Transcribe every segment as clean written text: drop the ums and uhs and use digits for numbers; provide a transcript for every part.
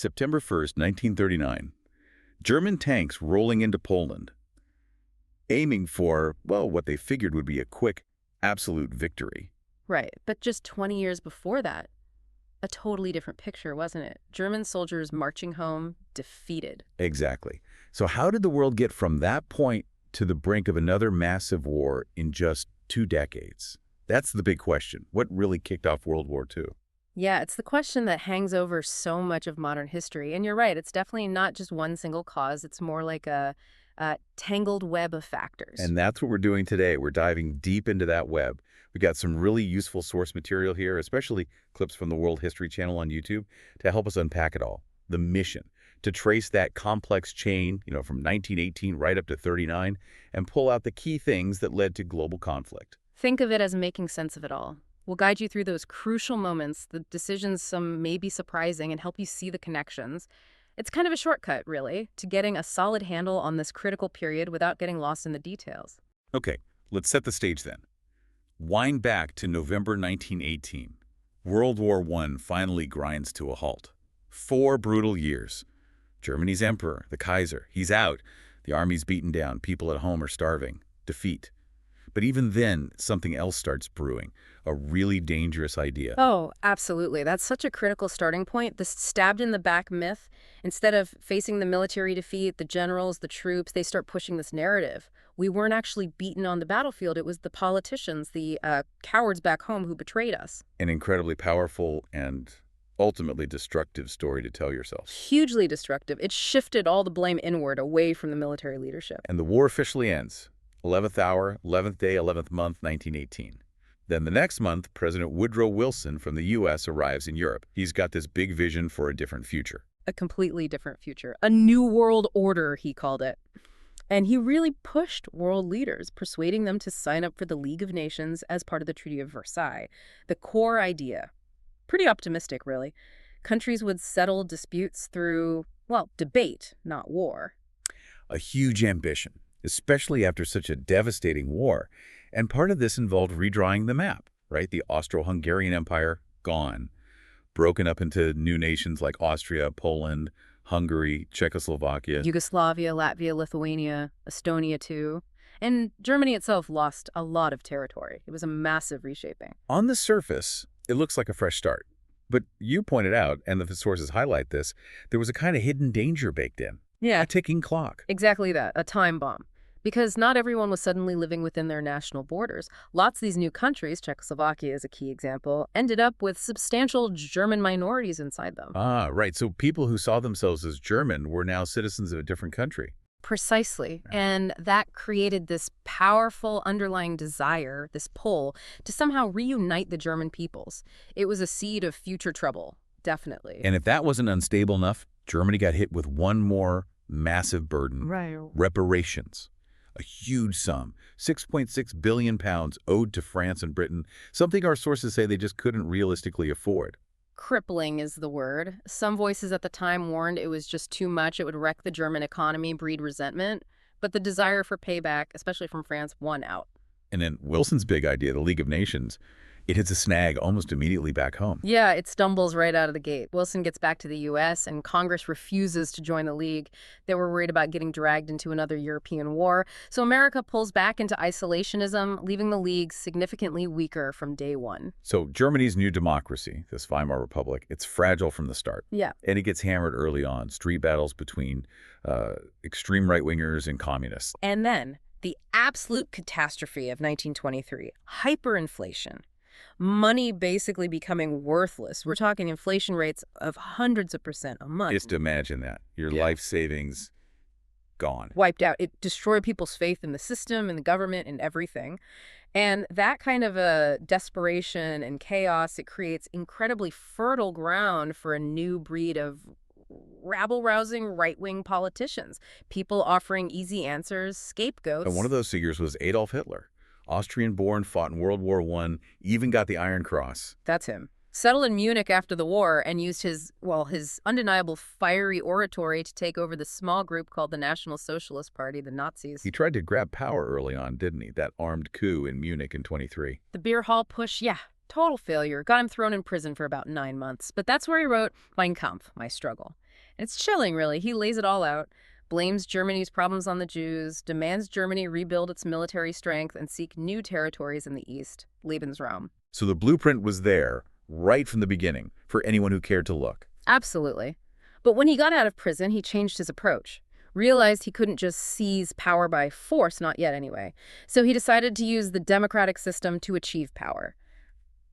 September 1st, 1939. German tanks rolling into Poland, aiming for, well, what they figured would be a quick, absolute victory. Right, but just 20 years before that, a totally different picture, wasn't it? German soldiers marching home, defeated. Exactly. So how did the world get from that point to the brink of another massive war in just 2 decades? That's the big question. What really kicked off World War II? Yeah, it's the question that hangs over so much of modern history. And you're right, it's definitely not just one single cause. It's more like a tangled web of factors. And that's what we're doing today. We're diving deep into that web. We got some really useful source material here, especially clips from the World History Channel on YouTube, to help us unpack it all. The mission, to trace that complex chain, from 1918 right up to 39, and pull out the key things that led to global conflict. Think of it as making sense of it all. We'll guide you through those crucial moments, the decisions some may be surprising, and help you see the connections. It's kind of a shortcut, really, to getting a solid handle on this critical period without getting lost in the details. Okay, let's set the stage then. Wind back to November 1918. World War I finally grinds to a halt. 4 brutal years. Germany's emperor, the Kaiser, he's out. The army's beaten down. People at home are starving. Defeat. But even then, something else starts brewing. A really dangerous idea. Oh, absolutely. That's such a critical starting point. The stabbed-in-the-back myth. Instead of facing the military defeat, the generals, the troops, they start pushing this narrative. We weren't actually beaten on the battlefield. It was the politicians, the cowards back home who betrayed us. An incredibly powerful and ultimately destructive story to tell yourself. Hugely destructive. It shifted all the blame inward, away from the military leadership. And the war officially ends. 11th hour, 11th day, 11th month, 1918. Then the next month, President Woodrow Wilson from the U.S. arrives in Europe. He's got this big vision for a different future. A completely different future. A new world order, he called it. And he really pushed world leaders, persuading them to sign up for the League of Nations as part of the Treaty of Versailles. The core idea. Pretty optimistic, really. Countries would settle disputes through, well, debate, not war. A huge ambition, especially after such a devastating war. And part of this involved redrawing the map, right? The Austro-Hungarian Empire, gone. Broken up into new nations like Austria, Poland, Hungary, Czechoslovakia. Yugoslavia, Latvia, Lithuania, Estonia too. And Germany itself lost a lot of territory. It was a massive reshaping. On the surface, it looks like a fresh start. But you pointed out, and the sources highlight this, there was a kind of hidden danger baked in. Yeah. A ticking clock. Exactly that, a time bomb. Because not everyone was suddenly living within their national borders. Lots of these new countries, Czechoslovakia is a key example, ended up with substantial German minorities inside them. Ah, right. So people who saw themselves as German were now citizens of a different country. Precisely. And that created this powerful underlying desire, this pull, to somehow reunite the German peoples. It was a seed of future trouble, definitely. And if that wasn't unstable enough, Germany got hit with one more massive burden. Right. Reparations. A huge sum, 6.6 billion pounds owed to France and Britain, something our sources say they just couldn't realistically afford. Crippling is the word. Some voices at the time warned it was just too much. It would wreck the German economy, breed resentment. But the desire for payback, especially from France, won out. And then Wilson's big idea, the League of Nations, it hits a snag almost immediately back home. Yeah, it stumbles right out of the gate. Wilson gets back to the U.S., and Congress refuses to join the League. They were worried about getting dragged into another European war. So America pulls back into isolationism, leaving the League significantly weaker from day one. So Germany's new democracy, this Weimar Republic, it's fragile from the start. Yeah. And it gets hammered early on, street battles between extreme right-wingers and communists. And then the absolute catastrophe of 1923, hyperinflation. Money basically becoming worthless. We're talking inflation rates of hundreds of % a month. Just imagine that. Your life savings gone. Wiped out. It destroyed people's faith in the system, in the government, in everything. And that kind of a desperation and chaos, it creates incredibly fertile ground for a new breed of rabble-rousing right-wing politicians. People offering easy answers, scapegoats. And one of those figures was Adolf Hitler. Austrian-born, fought in World War I, even got the Iron Cross. That's him. Settled in Munich after the war and used his undeniable fiery oratory to take over the small group called the National Socialist Party, the Nazis. He tried to grab power early on, didn't he? That armed coup in Munich in '23. The beer hall push, yeah, total failure. Got him thrown in prison for about 9 months. But that's where he wrote Mein Kampf, My Struggle. It's chilling, really. He lays it all out, blames Germany's problems on the Jews, demands Germany rebuild its military strength and seek new territories in the east, Lebensraum. So the blueprint was there, right from the beginning, for anyone who cared to look. Absolutely. But when he got out of prison, he changed his approach. Realized he couldn't just seize power by force, not yet anyway. So he decided to use the democratic system to achieve power.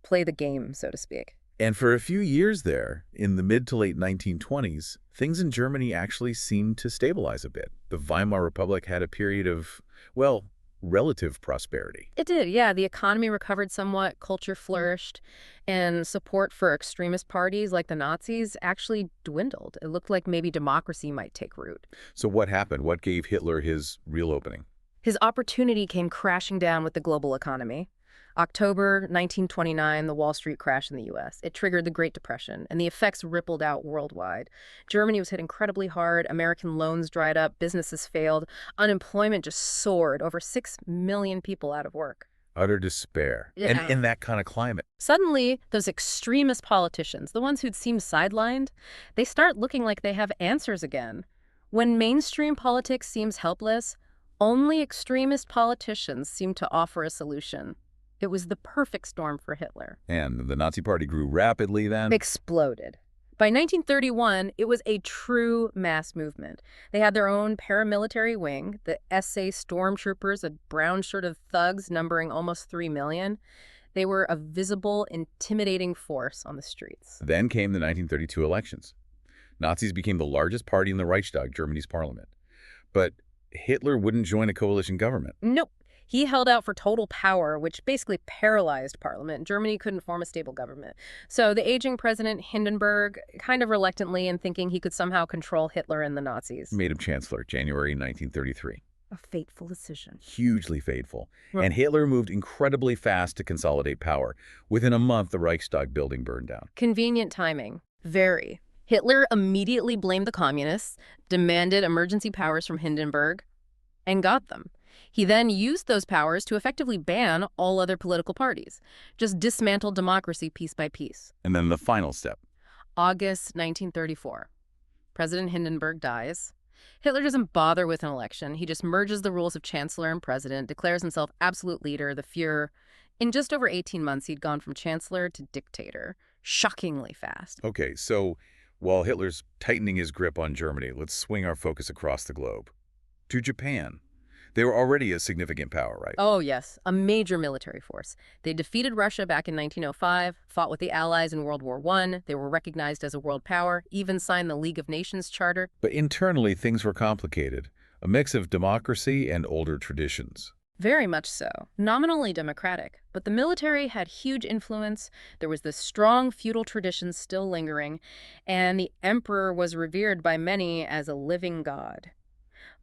Play the game, so to speak. And for a few years there, in the mid to late 1920s, things in Germany actually seemed to stabilize a bit. The Weimar Republic had a period of, well, relative prosperity. It did, yeah. The economy recovered somewhat, culture flourished, and support for extremist parties like the Nazis actually dwindled. It looked like maybe democracy might take root. So what happened? What gave Hitler his real opening? His opportunity came crashing down with the global economy. October 1929, the Wall Street crash in the U.S. It triggered the Great Depression, and the effects rippled out worldwide. Germany was hit incredibly hard, American loans dried up, businesses failed, unemployment just soared, over 6 million people out of work. Utter despair. Yeah. And in that kind of climate. Suddenly, those extremist politicians, the ones who'd seemed sidelined, they start looking like they have answers again. When mainstream politics seems helpless, only extremist politicians seem to offer a solution. It was the perfect storm for Hitler. And the Nazi Party grew rapidly then? Exploded. By 1931, it was a true mass movement. They had their own paramilitary wing, the SA Stormtroopers, a brown-shirted thugs numbering almost 3 million. They were a visible, intimidating force on the streets. Then came the 1932 elections. Nazis became the largest party in the Reichstag, Germany's parliament. But Hitler wouldn't join a coalition government. Nope. He held out for total power, which basically paralyzed Parliament. Germany couldn't form a stable government. So the aging president, Hindenburg, kind of reluctantly and thinking he could somehow control Hitler and the Nazis. Made him chancellor, January 1933. A fateful decision. Hugely fateful. Right. And Hitler moved incredibly fast to consolidate power. Within a month, the Reichstag building burned down. Convenient timing. Very. Hitler immediately blamed the communists, demanded emergency powers from Hindenburg, and got them. He then used those powers to effectively ban all other political parties, just dismantled democracy piece by piece. And then the final step. August 1934. President Hindenburg dies. Hitler doesn't bother with an election. He just merges the roles of chancellor and president, declares himself absolute leader, the Führer. In just over 18 months, he'd gone from chancellor to dictator. Shockingly fast. Okay, so while Hitler's tightening his grip on Germany, let's swing our focus across the globe. To Japan. They were already a significant power, right? Oh, yes. A major military force. They defeated Russia back in 1905, fought with the Allies in World War I. They were recognized as a world power, even signed the League of Nations Charter. But internally, things were complicated. A mix of democracy and older traditions. Very much so. Nominally democratic, but the military had huge influence. There was this strong feudal tradition still lingering, and the emperor was revered by many as a living god.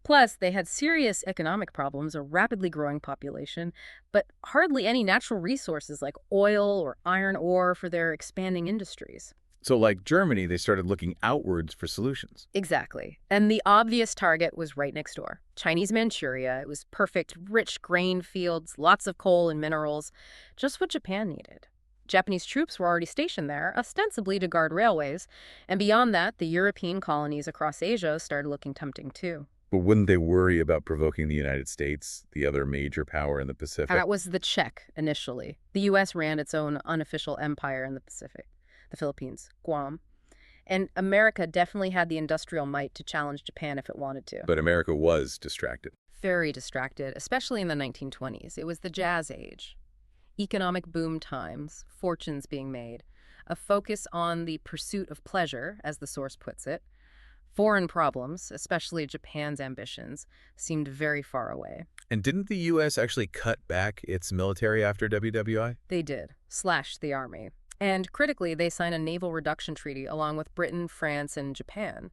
Plus, they had serious economic problems, a rapidly growing population, but hardly any natural resources like oil or iron ore for their expanding industries. So like Germany, they started looking outwards for solutions. Exactly. And the obvious target was right next door. Chinese Manchuria. It was perfect, rich grain fields, lots of coal and minerals, just what Japan needed. Japanese troops were already stationed there, ostensibly to guard railways, and beyond that, the European colonies across Asia started looking tempting too. But wouldn't they worry about provoking the United States, the other major power in the Pacific? That was the check initially. The U.S. ran its own unofficial empire in the Pacific, the Philippines, Guam. And America definitely had the industrial might to challenge Japan if it wanted to. But America was distracted. Very distracted, especially in the 1920s. It was the Jazz Age. Economic boom times, fortunes being made, a focus on the pursuit of pleasure, as the source puts it. Foreign problems, especially Japan's ambitions, seemed very far away. And didn't the U.S. actually cut back its military after WWII? They did, slashed the army. And critically, they signed a naval reduction treaty along with Britain, France, and Japan.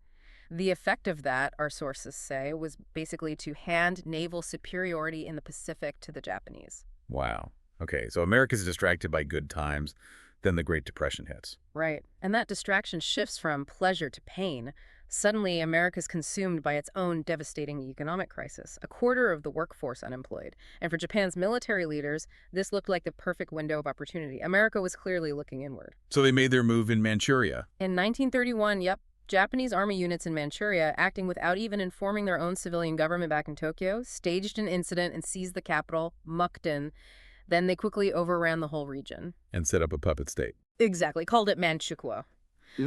The effect of that, our sources say, was basically to hand naval superiority in the Pacific to the Japanese. Wow. Okay, so America's distracted by good times, then the Great Depression hits. Right. And that distraction shifts from pleasure to pain. Suddenly, America's consumed by its own devastating economic crisis, a quarter of the workforce unemployed. And for Japan's military leaders, this looked like the perfect window of opportunity. America was clearly looking inward. So they made their move in Manchuria. In 1931, yep, Japanese army units in Manchuria, acting without even informing their own civilian government back in Tokyo, staged an incident and seized the capital, Mukden. Then they quickly overran the whole region. And set up a puppet state. Exactly, called it Manchukuo.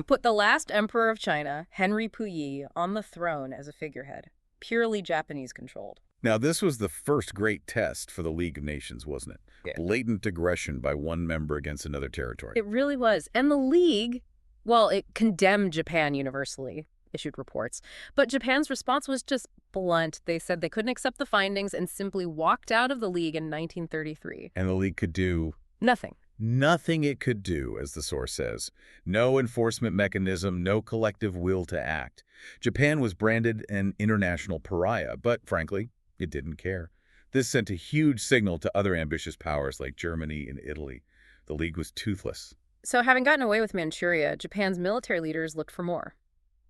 Put the last emperor of China, Henry Puyi, on the throne as a figurehead. Purely Japanese-controlled. Now, this was the first great test for the League of Nations, wasn't it? Yeah. Blatant aggression by one member against another territory. It really was. And the League, well, it condemned Japan universally, issued reports. But Japan's response was just blunt. They said they couldn't accept the findings and simply walked out of the League in 1933. And the League could do Nothing. nothing it could do, as the source says. No enforcement mechanism, no collective will to act. Japan was branded an international pariah, but frankly, it didn't care. This sent a huge signal to other ambitious powers like Germany and Italy. The League was toothless. So having gotten away with Manchuria, Japan's military leaders looked for more.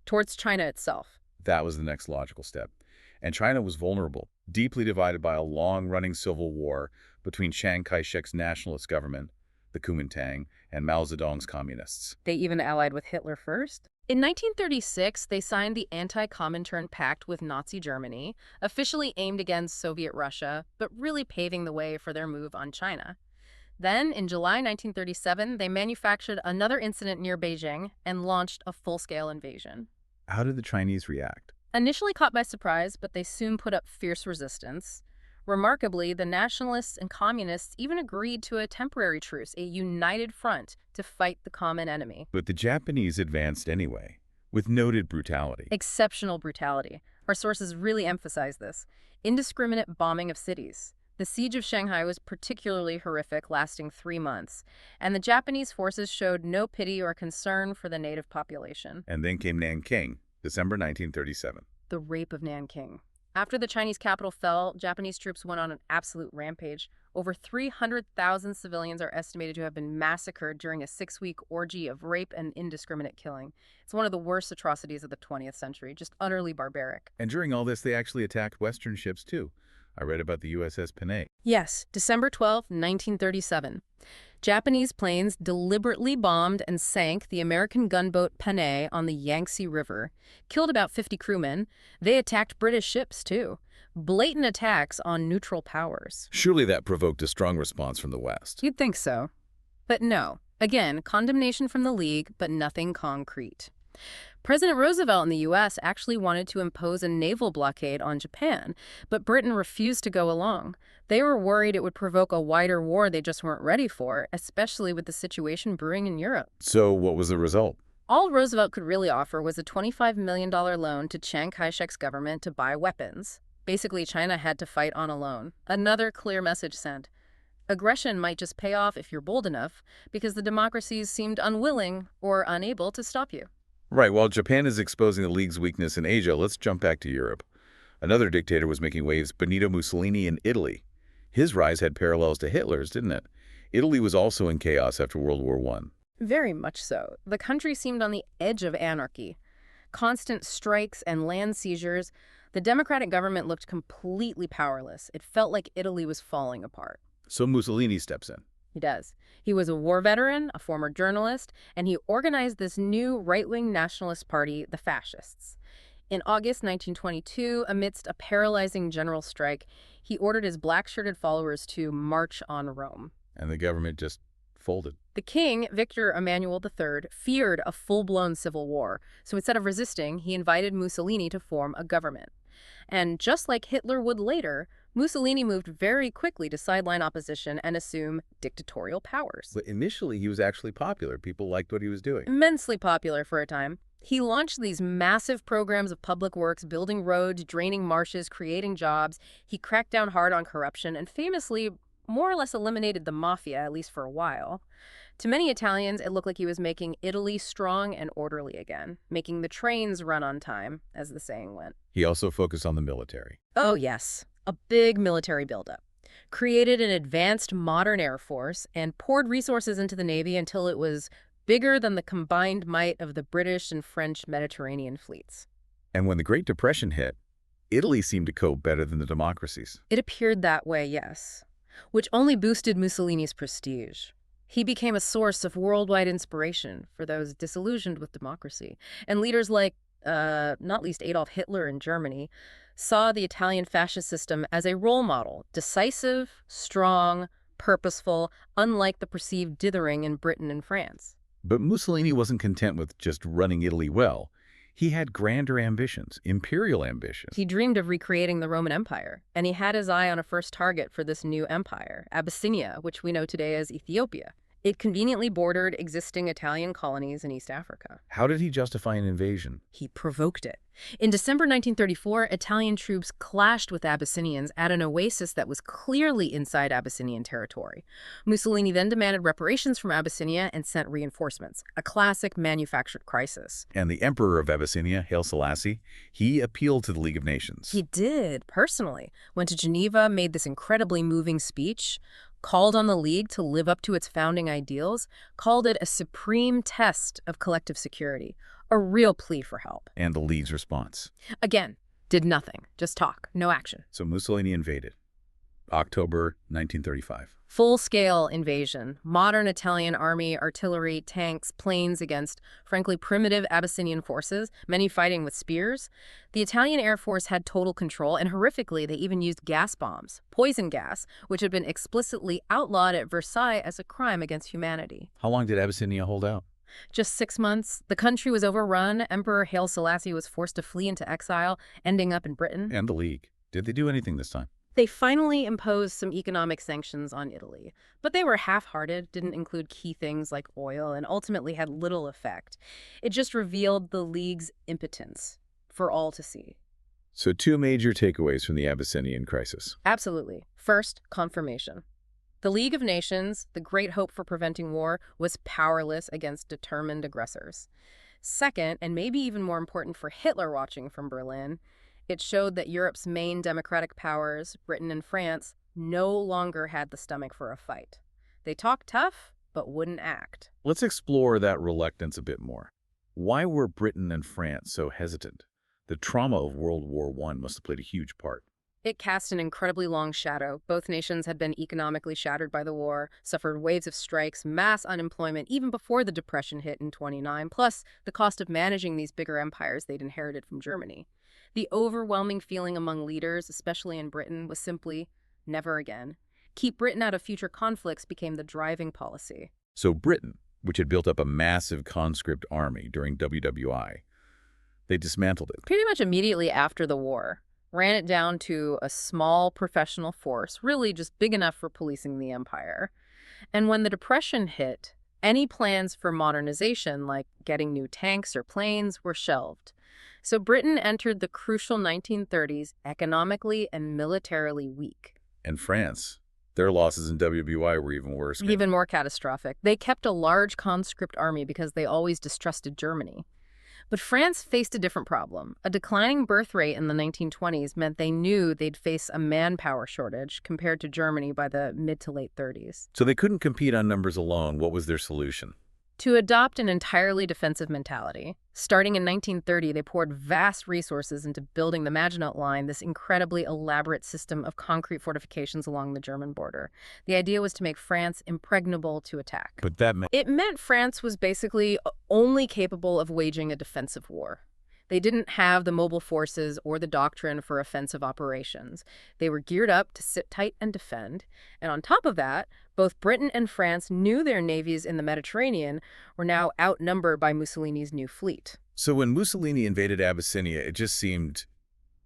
Towards China itself. That was the next logical step. And China was vulnerable, deeply divided by a long-running civil war between Chiang Kai-shek's nationalist government, the Kuomintang, and Mao Zedong's communists. They even allied with Hitler first. In 1936, they signed the Anti-Comintern Pact with Nazi Germany, officially aimed against Soviet Russia, but really paving the way for their move on China. Then, in July 1937, they manufactured another incident near Beijing and launched a full-scale invasion. How did the Chinese react? Initially caught by surprise, but they soon put up fierce resistance. Remarkably, the nationalists and communists even agreed to a temporary truce, a united front, to fight the common enemy. But the Japanese advanced anyway, with noted brutality. Exceptional brutality. Our sources really emphasize this. Indiscriminate bombing of cities. The siege of Shanghai was particularly horrific, lasting 3 months, and the Japanese forces showed no pity or concern for the native population. And then came Nanking, December 1937. The rape of Nanking. After the Chinese capital fell, Japanese troops went on an absolute rampage. Over 300,000 civilians are estimated to have been massacred during a 6-week orgy of rape and indiscriminate killing. It's one of the worst atrocities of the 20th century, just utterly barbaric. And during all this, they actually attacked Western ships, too. I read about the USS Panay. Yes, December 12, 1937. Japanese planes deliberately bombed and sank the American gunboat Panay on the Yangtze River, killed about 50 crewmen. They attacked British ships, too. Blatant attacks on neutral powers. Surely that provoked a strong response from the West. You'd think so. But no. Again, condemnation from the League, but nothing concrete. President Roosevelt in the U.S. actually wanted to impose a naval blockade on Japan, but Britain refused to go along. They were worried it would provoke a wider war they just weren't ready for, especially with the situation brewing in Europe. So what was the result? All Roosevelt could really offer was a $25 million loan to Chiang Kai-shek's government to buy weapons. Basically, China had to fight on alone. Another clear message sent. Aggression might just pay off if you're bold enough, because the democracies seemed unwilling or unable to stop you. Right, while Japan is exposing the League's weakness in Asia, let's jump back to Europe. Another dictator was making waves, Benito Mussolini in Italy. His rise had parallels to Hitler's, didn't it? Italy was also in chaos after World War I. Very much so. The country seemed on the edge of anarchy. Constant strikes and land seizures. The democratic government looked completely powerless. It felt like Italy was falling apart. So Mussolini steps in. He does. He was a war veteran, a former journalist, and he organized this new right-wing nationalist party, the Fascists. In August 1922, amidst a paralyzing general strike, he ordered his black-shirted followers to march on Rome. And the government just folded. The king, Victor Emmanuel III, feared a full-blown civil war, so instead of resisting, he invited Mussolini to form a government. And just like Hitler would later, Mussolini moved very quickly to sideline opposition and assume dictatorial powers. But initially, he was actually popular. People liked what he was doing. Immensely popular for a time. He launched these massive programs of public works, building roads, draining marshes, creating jobs. He cracked down hard on corruption and famously more or less eliminated the mafia, at least for a while. To many Italians, it looked like he was making Italy strong and orderly again, making the trains run on time, as the saying went. He also focused on the military. Oh, yes. A big military buildup. Created an advanced modern air force and poured resources into the Navy until it was bigger than the combined might of the British and French Mediterranean fleets. And when the Great Depression hit, Italy seemed to cope better than the democracies. It appeared that way, yes, which only boosted Mussolini's prestige. He became a source of worldwide inspiration for those disillusioned with democracy. And leaders like, not least Adolf Hitler in Germany, saw the Italian fascist system as a role model, decisive, strong, purposeful, unlike the perceived dithering in Britain and France. But Mussolini wasn't content with just running Italy well. He had grander ambitions, imperial ambitions. He dreamed of recreating the Roman Empire, and he had his eye on a first target for this new empire, Abyssinia, which we know today as Ethiopia. It conveniently bordered existing Italian colonies in East Africa. How did he justify an invasion? He provoked it. In December 1934, Italian troops clashed with Abyssinians at an oasis that was clearly inside Abyssinian territory. Mussolini then demanded reparations from Abyssinia and sent reinforcements, a classic manufactured crisis. And the Emperor of Abyssinia, Haile Selassie, he appealed to the League of Nations. He did, personally. Went to Geneva, made this incredibly moving speech, called on the League to live up to its founding ideals, called it a supreme test of collective security, a real plea for help. And the League's response? Again, did nothing, just talk, no action. So Mussolini invaded. October 1935. Full-scale invasion, modern Italian army, artillery, tanks, planes against, frankly, primitive Abyssinian forces, many fighting with spears. The Italian Air Force had total control, and horrifically, they even used gas bombs, poison gas, which had been explicitly outlawed at Versailles as a crime against humanity. How long did Abyssinia hold out? Just 6 months. The country was overrun. Emperor Haile Selassie was forced to flee into exile, ending up in Britain. And the League. Did they do anything this time? They finally imposed some economic sanctions on Italy, but they were half-hearted, didn't include key things like oil, and ultimately had little effect. It just revealed the League's impotence for all to see. So 2 major takeaways from the Abyssinian crisis. Absolutely. First, confirmation. The League of Nations, the great hope for preventing war, was powerless against determined aggressors. Second, and maybe even more important for Hitler watching from Berlin, it showed that Europe's main democratic powers, Britain and France, no longer had the stomach for a fight. They talked tough, but wouldn't act. Let's explore that reluctance a bit more. Why were Britain and France so hesitant? The trauma of World War I must have played a huge part. It cast an incredibly long shadow. Both nations had been economically shattered by the war, suffered waves of strikes, mass unemployment even before the Depression hit in 1929, plus the cost of managing these bigger empires they'd inherited from Germany. The overwhelming feeling among leaders, especially in Britain, was simply, never again. Keep Britain out of future conflicts became the driving policy. So Britain, which had built up a massive conscript army during WWII, they dismantled it. Pretty much immediately after the war, ran it down to a small professional force, really just big enough for policing the empire. And when the Depression hit, any plans for modernization, like getting new tanks or planes, were shelved. So Britain entered the crucial 1930s economically and militarily weak. And France, their losses in WWII were even worse. Even more catastrophic. They kept a large conscript army because they always distrusted Germany. But France faced a different problem. A declining birth rate in the 1920s meant they knew they'd face a manpower shortage compared to Germany by the mid to late 30s. So they couldn't compete on numbers alone. What was their solution? To adopt an entirely defensive mentality. Starting in 1930, they poured vast resources into building the Maginot Line, this incredibly elaborate system of concrete fortifications along the German border. The idea was to make France impregnable to attack. But that meant... It meant France was basically only capable of waging a defensive war. They didn't have the mobile forces or the doctrine for offensive operations. They were geared up to sit tight and defend. And on top of that, both Britain and France knew their navies in the Mediterranean were now outnumbered by Mussolini's new fleet. So when Mussolini invaded Abyssinia, it just seemed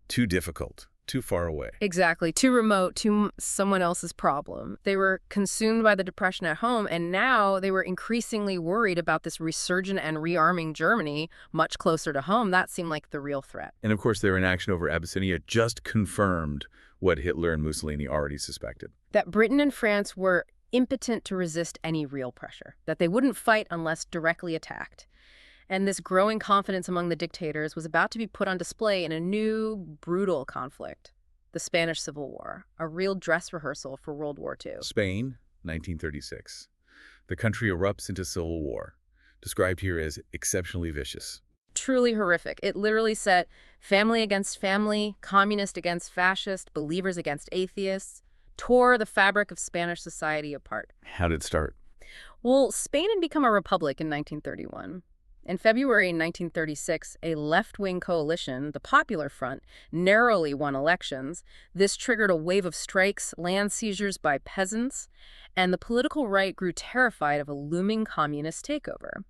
too difficult, too far away. Exactly. Too remote, too someone else's problem. They were consumed by the Depression at home, and now they were increasingly worried about this resurgent and rearming Germany much closer to home. That seemed like the real threat. And of course, their inaction over Abyssinia just confirmed what Hitler and Mussolini already suspected. That Britain and France were impotent to resist any real pressure, that they wouldn't fight unless directly attacked. And this growing confidence among the dictators was about to be put on display in a new, brutal conflict, the Spanish Civil War, a real dress rehearsal for World War II. Spain, 1936. The country erupts into civil war, described here as exceptionally vicious. Truly horrific. It literally set family against family, communist against fascist, believers against atheists, tore the fabric of Spanish society apart. How did it start? Well, Spain had become a republic in 1931. In February 1936, a left-wing coalition, the Popular Front, narrowly won elections. This triggered a wave of strikes, land seizures by peasants, and the political right grew terrified of a looming communist takeover.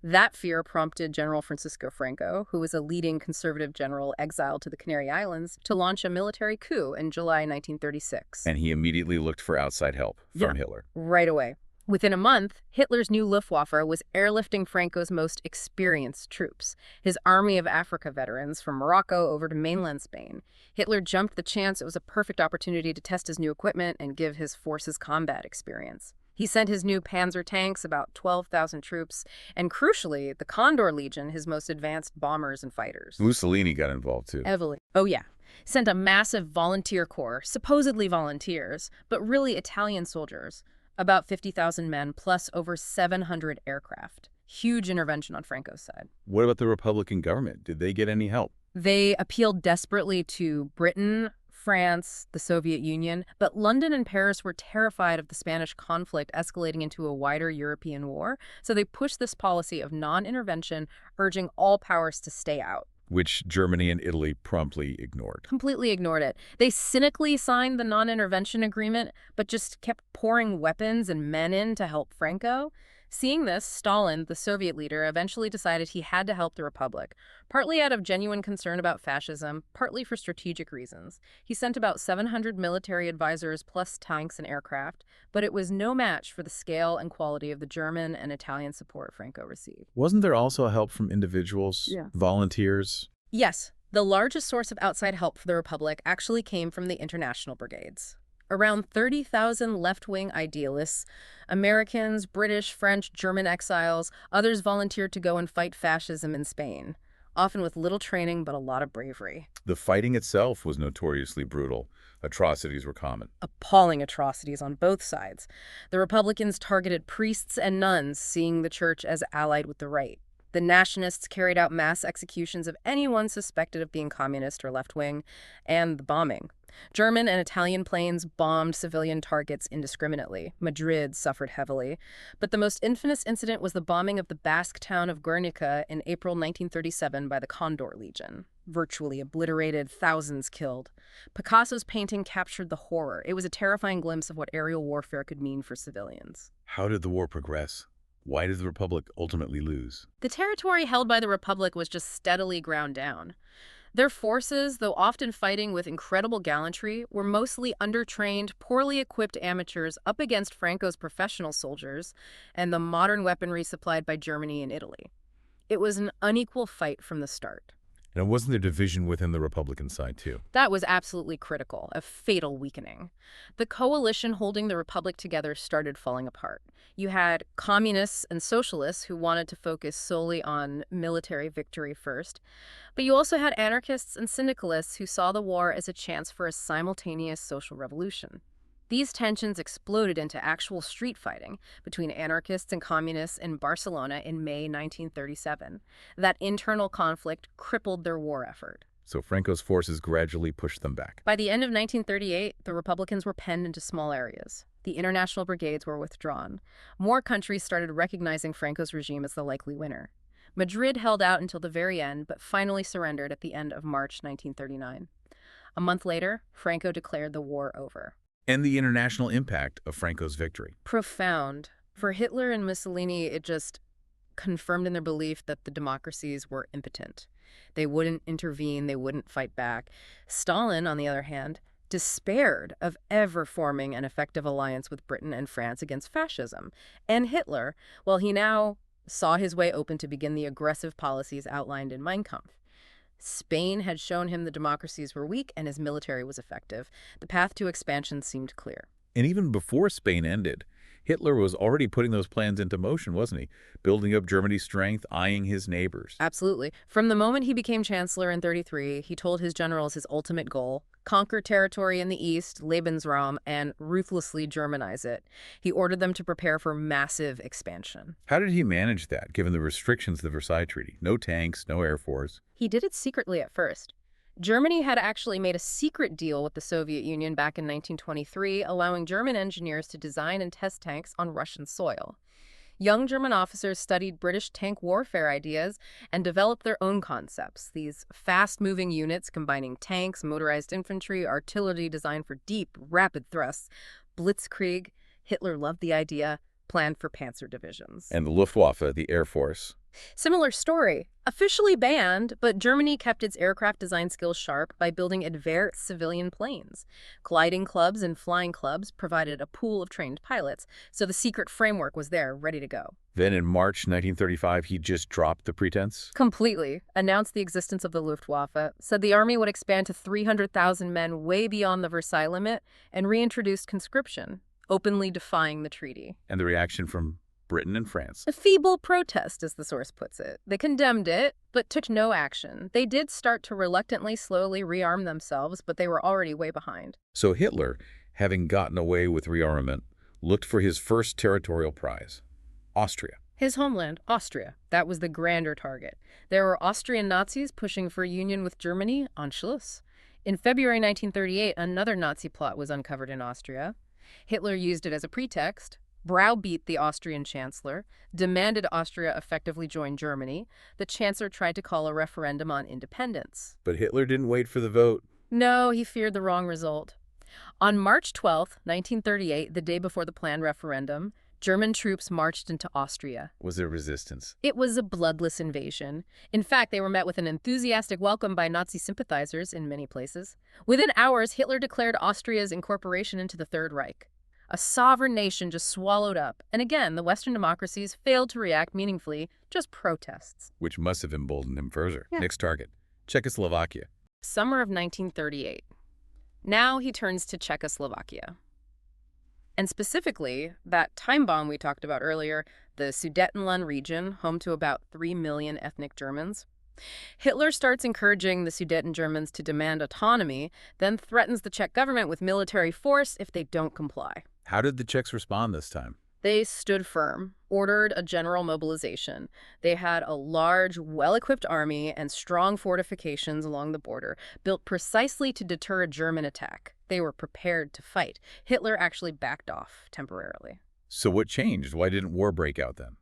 That fear prompted General Francisco Franco, who was a leading conservative general exiled to the Canary Islands, to launch a military coup in July 1936. And he immediately looked for outside help from Hitler. Right away. Within a month, Hitler's new Luftwaffe was airlifting Franco's most experienced troops, his Army of Africa veterans from Morocco over to mainland Spain. Hitler jumped the chance it was a perfect opportunity to test his new equipment and give his forces combat experience. He sent his new Panzer tanks, about 12,000 troops, and crucially, the Condor Legion, his most advanced bombers and fighters. Mussolini got involved too. Heavily. Oh yeah. Sent a massive volunteer corps, supposedly volunteers, but really Italian soldiers. About 50,000 men, plus over 700 aircraft. Huge intervention on Franco's side. What about the Republican government? Did they get any help? They appealed desperately to Britain, France, the Soviet Union, but London and Paris were terrified of the Spanish conflict escalating into a wider European war, so they pushed this policy of non-intervention, urging all powers to stay out. Which Germany and Italy promptly ignored. Completely ignored it. They cynically signed the non-intervention agreement, but just kept pouring weapons and men in to help Franco. Seeing this, Stalin, the Soviet leader, eventually decided he had to help the Republic, partly out of genuine concern about fascism, partly for strategic reasons. He sent about 700 military advisors plus tanks and aircraft, but it was no match for the scale and quality of the German and Italian support Franco received. Wasn't there also help from individuals, volunteers? Yes, the largest source of outside help for the Republic actually came from the international brigades. Around 30,000 left-wing idealists, Americans, British, French, German exiles, others volunteered to go and fight fascism in Spain, often with little training but a lot of bravery. The fighting itself was notoriously brutal. Atrocities were common. Appalling atrocities on both sides. The Republicans targeted priests and nuns, seeing the church as allied with the right. The nationalists carried out mass executions of anyone suspected of being communist or left-wing, and the bombing. German and Italian planes bombed civilian targets indiscriminately. Madrid suffered heavily. But the most infamous incident was the bombing of the Basque town of Guernica in April 1937 by the Condor Legion. Virtually obliterated, thousands killed. Picasso's painting captured the horror. It was a terrifying glimpse of what aerial warfare could mean for civilians. How did the war progress? Why did the Republic ultimately lose? The territory held by the Republic was just steadily ground down. Their forces, though often fighting with incredible gallantry, were mostly undertrained, poorly equipped amateurs up against Franco's professional soldiers and the modern weaponry supplied by Germany and Italy. It was an unequal fight from the start. And wasn't there division within the Republican side, too? That was absolutely critical, a fatal weakening. The coalition holding the Republic together started falling apart. You had communists and socialists who wanted to focus solely on military victory first, but you also had anarchists and syndicalists who saw the war as a chance for a simultaneous social revolution. These tensions exploded into actual street fighting between anarchists and communists in Barcelona in May 1937. That internal conflict crippled their war effort. So Franco's forces gradually pushed them back. By the end of 1938, the Republicans were penned into small areas. The international brigades were withdrawn. More countries started recognizing Franco's regime as the likely winner. Madrid held out until the very end, but finally surrendered at the end of March 1939. A month later, Franco declared the war over. And the international impact of Franco's victory. Profound. For Hitler and Mussolini, it just confirmed in their belief that the democracies were impotent. They wouldn't intervene, they wouldn't fight back. Stalin, on the other hand, despaired of ever forming an effective alliance with Britain and France against fascism. And Hitler, well, he now saw his way open to begin the aggressive policies outlined in Mein Kampf. Spain had shown him the democracies were weak and his military was effective. The path to expansion seemed clear. And even before Spain ended, Hitler was already putting those plans into motion, wasn't he? Building up Germany's strength, eyeing his neighbors. Absolutely. From the moment he became chancellor in 1933, he told his generals his ultimate goal: conquer territory in the east, Lebensraum, and ruthlessly Germanize it. He ordered them to prepare for massive expansion. How did he manage that, given the restrictions of the Versailles Treaty? No tanks, no air force. He did it secretly at first. Germany had actually made a secret deal with the Soviet Union back in 1923, allowing German engineers to design and test tanks on Russian soil. Young German officers studied British tank warfare ideas and developed their own concepts. These fast-moving units combining tanks, motorized infantry, artillery designed for deep, rapid thrusts. Blitzkrieg, Hitler loved the idea, planned for panzer divisions. And the Luftwaffe, the Air Force. Similar story. Officially banned, but Germany kept its aircraft design skills sharp by building advanced civilian planes. Gliding clubs and flying clubs provided a pool of trained pilots, so the secret framework was there, ready to go. Then in March 1935, he just dropped the pretense? Completely. Announced the existence of the Luftwaffe, said the army would expand to 300,000 men way beyond the Versailles limit, and reintroduced conscription, openly defying the treaty. And the reaction from Britain and France? A feeble protest, as the source puts it. They condemned it, but took no action. They did start to reluctantly, slowly rearm themselves, but they were already way behind. So Hitler, having gotten away with rearmament, looked for his first territorial prize, Austria. His homeland, Austria. That was the grander target. There were Austrian Nazis pushing for union with Germany, Anschluss. In February 1938, another Nazi plot was uncovered in Austria. Hitler used it as a pretext, browbeat the Austrian chancellor, demanded Austria effectively join Germany. The chancellor tried to call a referendum on independence. But Hitler didn't wait for the vote. No, he feared the wrong result. On March 12, 1938, the day before the planned referendum, German troops marched into Austria. Was there resistance? It was a bloodless invasion. In fact, they were met with an enthusiastic welcome by Nazi sympathizers in many places. Within hours, Hitler declared Austria's incorporation into the Third Reich. A sovereign nation just swallowed up. And again, the Western democracies failed to react meaningfully, just protests. Which must have emboldened him further. Yeah. Next target, Czechoslovakia. Summer of 1938. Now he turns to Czechoslovakia. And specifically, that time bomb we talked about earlier, the Sudetenland region, home to about 3 million ethnic Germans. Hitler starts encouraging the Sudeten Germans to demand autonomy, then threatens the Czech government with military force if they don't comply. How did the Czechs respond this time? They stood firm, ordered a general mobilization. They had a large, well-equipped army and strong fortifications along the border, built precisely to deter a German attack. They were prepared to fight. Hitler actually backed off temporarily. So what changed? Why didn't war break out then?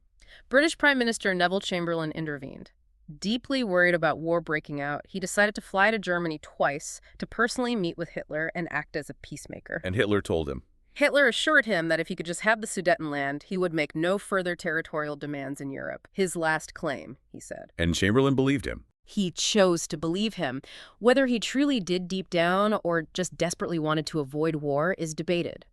British Prime Minister Neville Chamberlain intervened. Deeply worried about war breaking out, he decided to fly to Germany twice to personally meet with Hitler and act as a peacemaker. And Hitler told him? Hitler assured him that if he could just have the Sudetenland, he would make no further territorial demands in Europe. His last claim, he said. And Chamberlain believed him? He chose to believe him. Whether he truly did deep down or just desperately wanted to avoid war is debated.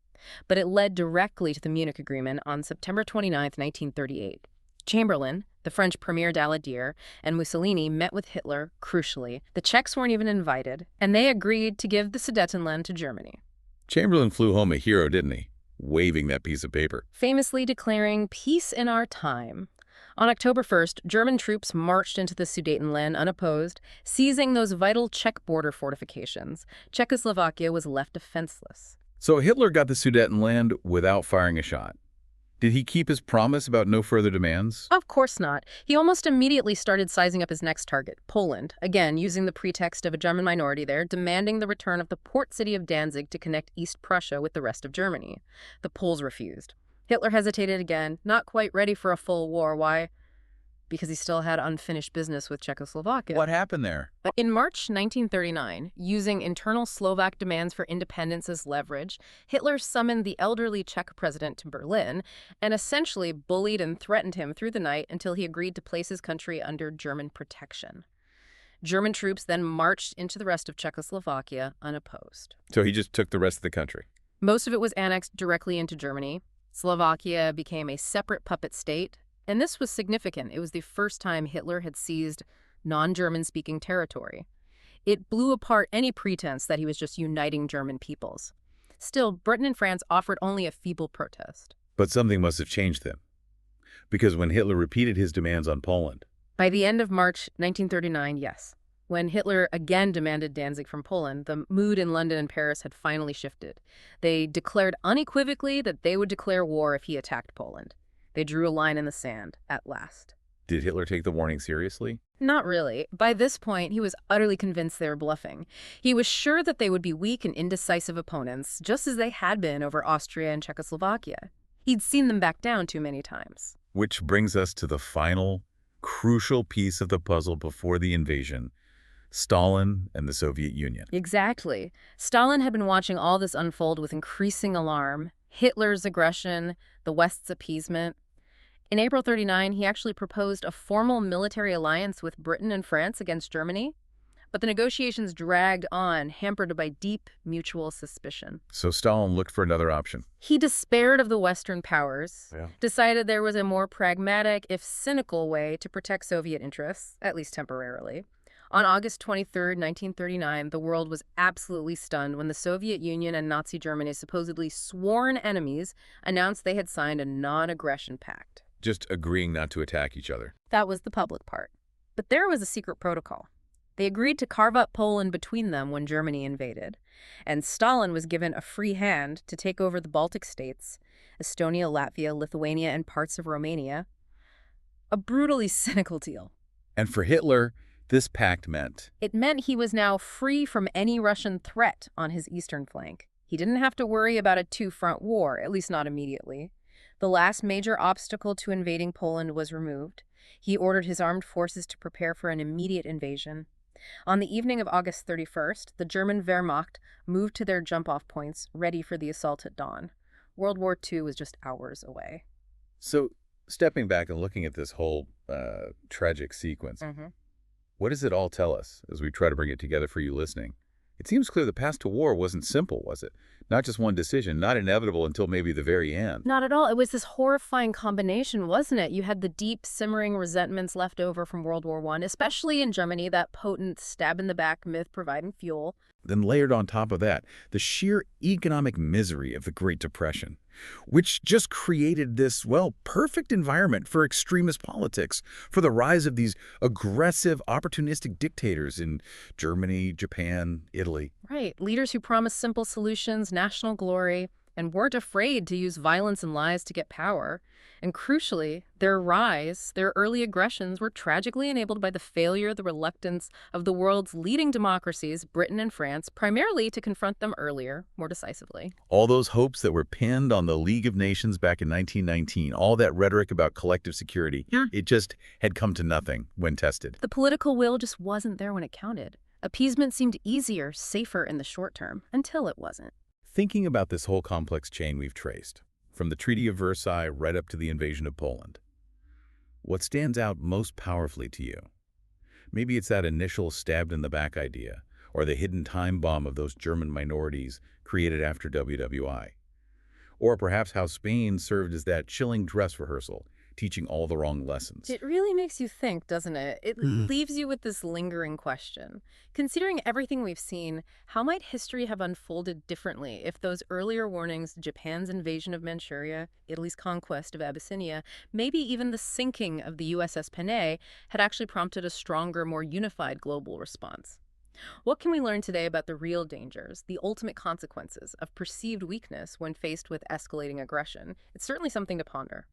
But it led directly to the Munich Agreement on September 29, 1938. Chamberlain, the French Premier Daladier, and Mussolini met with Hitler, crucially. The Czechs weren't even invited, and they agreed to give the Sudetenland to Germany. Chamberlain flew home a hero, didn't he? Waving that piece of paper. Famously declaring, "Peace in our time." On October 1st, German troops marched into the Sudetenland unopposed, seizing those vital Czech border fortifications. Czechoslovakia was left defenseless. So Hitler got the Sudetenland without firing a shot. Did he keep his promise about no further demands? Of course not. He almost immediately started sizing up his next target, Poland, again using the pretext of a German minority there, demanding the return of the port city of Danzig to connect East Prussia with the rest of Germany. The Poles refused. Hitler hesitated again, not quite ready for a full war. Why? Because he still had unfinished business with Czechoslovakia. What happened there? But in March 1939, using internal Slovak demands for independence as leverage, Hitler summoned the elderly Czech president to Berlin and essentially bullied and threatened him through the night until he agreed to place his country under German protection. German troops then marched into the rest of Czechoslovakia unopposed. So he just took the rest of the country? Most of it was annexed directly into Germany. Slovakia became a separate puppet state. And this was significant. It was the first time Hitler had seized non-German-speaking territory. It blew apart any pretense that he was just uniting German peoples. Still, Britain and France offered only a feeble protest. But something must have changed then. Because when Hitler repeated his demands on Poland... By the end of March 1939, yes. When Hitler again demanded Danzig from Poland, the mood in London and Paris had finally shifted. They declared unequivocally that they would declare war if he attacked Poland. They drew a line in the sand, at last. Did Hitler take the warning seriously? Not really. By this point, he was utterly convinced they were bluffing. He was sure that they would be weak and indecisive opponents, just as they had been over Austria and Czechoslovakia. He'd seen them back down too many times. Which brings us to the final, crucial piece of the puzzle before the invasion: Stalin and the Soviet Union. Exactly. Stalin had been watching all this unfold with increasing alarm. Hitler's aggression, the West's appeasement. In April 39, he actually proposed a formal military alliance with Britain and France against Germany. But the negotiations dragged on, hampered by deep mutual suspicion. So Stalin looked for another option. He despaired of the Western powers, Yeah. decided there was a more pragmatic, if cynical, way to protect Soviet interests, at least temporarily. On August 23, 1939, the world was absolutely stunned when the Soviet Union and Nazi Germany's supposedly sworn enemies announced they had signed a non-aggression pact. Just agreeing not to attack each other. That was the public part. But there was a secret protocol. They agreed to carve up Poland between them when Germany invaded. And Stalin was given a free hand to take over the Baltic states, Estonia, Latvia, Lithuania, and parts of Romania. A brutally cynical deal. And for Hitler, this pact meant It meant he was now free from any Russian threat on his eastern flank. He didn't have to worry about a two-front war, at least not immediately. The last major obstacle to invading Poland was removed. He ordered his armed forces to prepare for an immediate invasion. On the evening of August 31st, the German Wehrmacht moved to their jump-off points, ready for the assault at dawn. World War II was just hours away. So, stepping back and looking at this whole tragic sequence, what does it all tell us as we try to bring it together for you listening? It seems clear the path to war wasn't simple, was it? Not just one decision, not inevitable until maybe the very end. Not at all. It was this horrifying combination, wasn't it? You had the deep, simmering resentments left over from World War I, especially in Germany, that potent stab-in-the-back myth providing fuel. Then layered on top of that, the sheer economic misery of the Great Depression, which just created this, well, perfect environment for extremist politics, for the rise of these aggressive, opportunistic dictators in Germany, Japan, Italy. Right. Leaders who promised simple solutions, national glory, and weren't afraid to use violence and lies to get power. And crucially, their rise, their early aggressions, were tragically enabled by the failure, the reluctance of the world's leading democracies, Britain and France, primarily to confront them earlier, more decisively. All those hopes that were pinned on the League of Nations back in 1919, all that rhetoric about collective security, it just had come to nothing when tested. The political will just wasn't there when it counted. Appeasement seemed easier, safer in the short term, until it wasn't. Thinking about this whole complex chain we've traced, from the Treaty of Versailles right up to the invasion of Poland, what stands out most powerfully to you? Maybe it's that initial stabbed-in-the-back idea, or the hidden time bomb of those German minorities created after WWII. Or perhaps how Spain served as that chilling dress rehearsal, teaching all the wrong lessons. It really makes you think, doesn't it? It leaves you with this lingering question. Considering everything we've seen, how might history have unfolded differently if those earlier warnings, Japan's invasion of Manchuria, Italy's conquest of Abyssinia, maybe even the sinking of the USS Panay, had actually prompted a stronger, more unified global response? What can we learn today about the real dangers, the ultimate consequences of perceived weakness when faced with escalating aggression? It's certainly something to ponder.